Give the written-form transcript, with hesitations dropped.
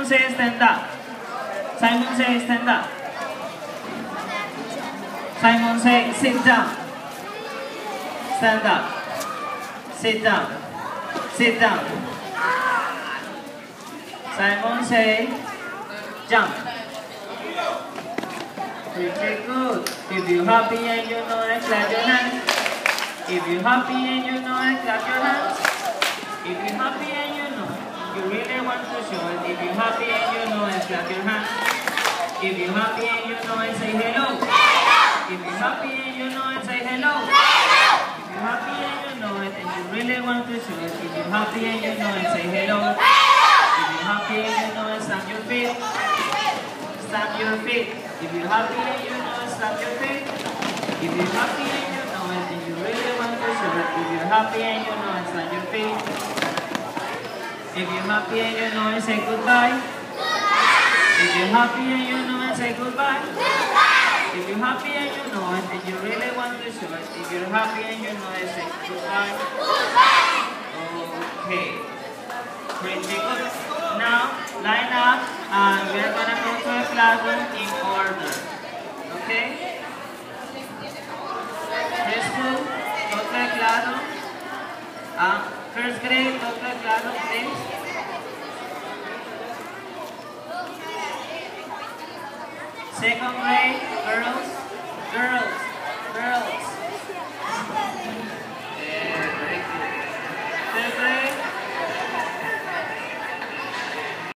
Simon says stand up. Simon says stand up. Simon says sit down. Stand up. Sit down. Sit down. Simon say jump. Pretty good. If you're happy and you know it, clap your hands. If you're happy and you know it, clap your hands. If you're happy and you know you really want to show it. If you're happy and you know it, clap your hands. If you're happy and you know it, say hello. If you're happy and you know it, say hello. If you're happy and you know it and you really want to show it. If you're happy and you know it, say hello. If you're happy and you know it, stamp your feet. Stamp your feet. If you're happy and you know it, stamp your feet. If you're happy and you know it and you really want to show it. If you're happy and you know it, stamp your feet. If you're happy and you know it, say goodbye. If you're happy and you know it, say goodbye. If you're happy and you know it and you really want to show it. If you're happy and you know it, say goodbye. Okay. Pretty good. Now, line up and we're going to go to a classroom in order. Okay? Preschool, go to a classroom. First grade, go to a classroom, please. Second grade, girls. Very good. Third grade.